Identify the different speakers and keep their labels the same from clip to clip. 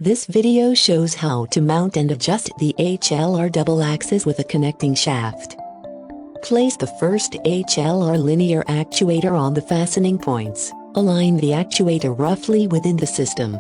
Speaker 1: This video shows how to mount and adjust the HLR double axis with a connecting shaft. Place the first HLR linear actuator on the fastening points. Align the actuator roughly within the system.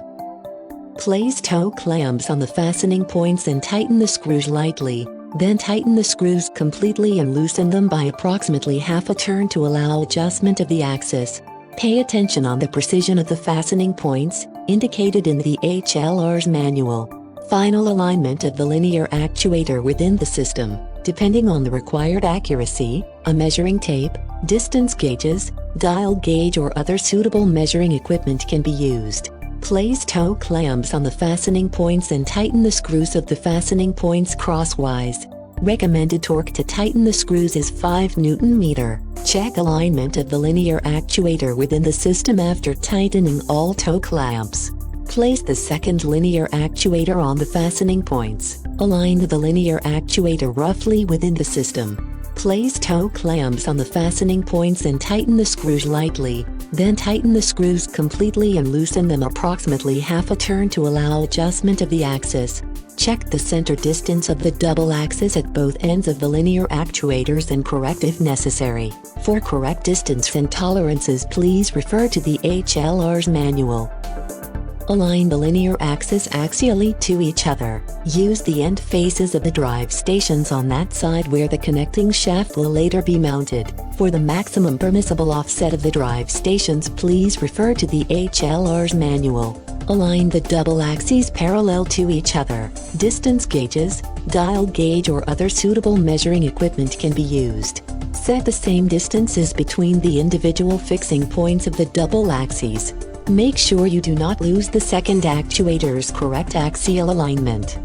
Speaker 1: Place toe clamps on the fastening points and tighten the screws lightly. Then tighten the screws completely and loosen them by approximately half a turn to allow adjustment of the axis. Pay attention on the precision of the fastening points, indicated in the HLR's manual. Final alignment of the linear actuator within the system. Depending on the required accuracy, a measuring tape, distance gauges, dial gauge or other suitable measuring equipment can be used. Place toe clamps on the fastening points and tighten the screws of the fastening points crosswise. Recommended torque to tighten the screws is 5 Nm. Check alignment of the linear actuator within the system after tightening all toe clamps. Place the second linear actuator on the fastening points. Align the linear actuator roughly within the system. Place toe clamps on the fastening points and tighten the screws lightly. Then tighten the screws completely and loosen them approximately half a turn to allow adjustment of the axis. Check the center distance of the double axis at both ends of the linear actuators and correct if necessary. For correct distance and tolerances, please refer to the HLR's manual. Align the linear axis axially to each other. Use the end faces of the drive stations on that side where the connecting shaft will later be mounted. For the maximum permissible offset of the drive stations, please refer to the HLR's manual. Align the double axes parallel to each other. Distance gauges, dial gauge or other suitable measuring equipment can be used. Set the same distances between the individual fixing points of the double axes. Make sure you do not lose the second actuator's correct axial alignment.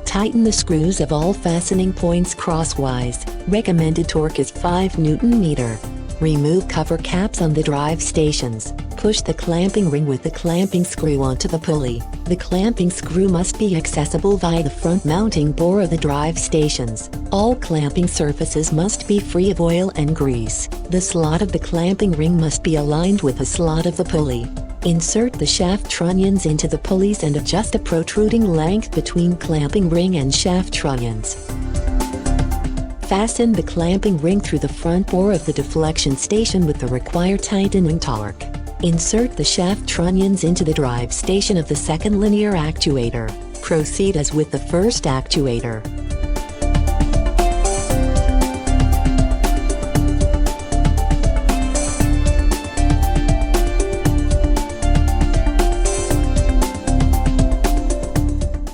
Speaker 1: Tighten the screws of all fastening points crosswise. Recommended torque is 5 Nm. Remove cover caps on the drive stations. Push the clamping ring with the clamping screw onto the pulley. The clamping screw must be accessible via the front mounting bore of the drive stations. All clamping surfaces must be free of oil and grease. The slot of the clamping ring must be aligned with the slot of the pulley. Insert the shaft trunnions into the pulleys and adjust the protruding length between clamping ring and shaft trunnions. Fasten the clamping ring through the front bore of the deflection station with the required tightening torque. Insert the shaft trunnions into the drive station of the second linear actuator. Proceed as with the first actuator.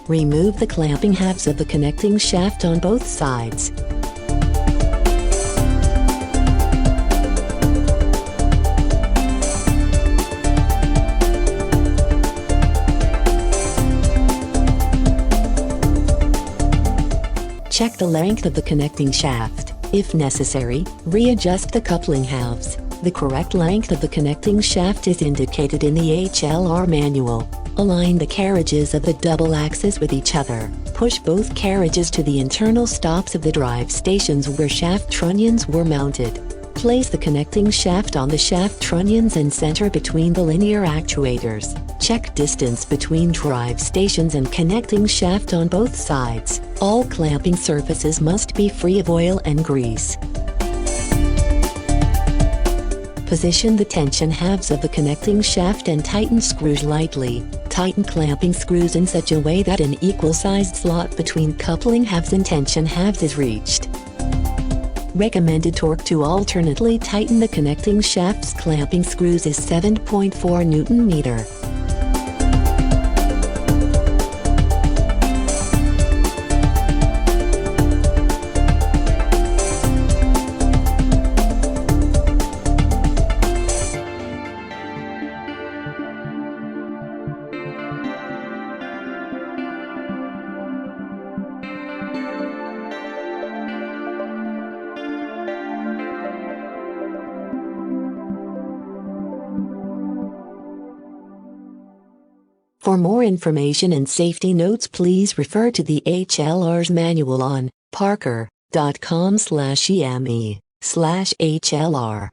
Speaker 1: Remove the clamping halves of the connecting shaft on both sides. Check the length of the connecting shaft. If necessary, readjust the coupling halves. The correct length of the connecting shaft is indicated in the HLR manual. Align the carriages of the double axis with each other. Push both carriages to the internal stops of the drive stations where shaft trunnions were mounted. Place the connecting shaft on the shaft trunnions and center between the linear actuators. Check distance between drive stations and connecting shaft on both sides. All clamping surfaces must be free of oil and grease. Position the tension halves of the connecting shaft and tighten screws lightly. Tighten clamping screws in such a way that an equal-sized slot between coupling halves and tension halves is reached. Recommended torque to alternately tighten the connecting shaft's clamping screws is 7.4 Nm. For more information and safety notes, please refer to the HLR's manual on parker.com/eme/HLR.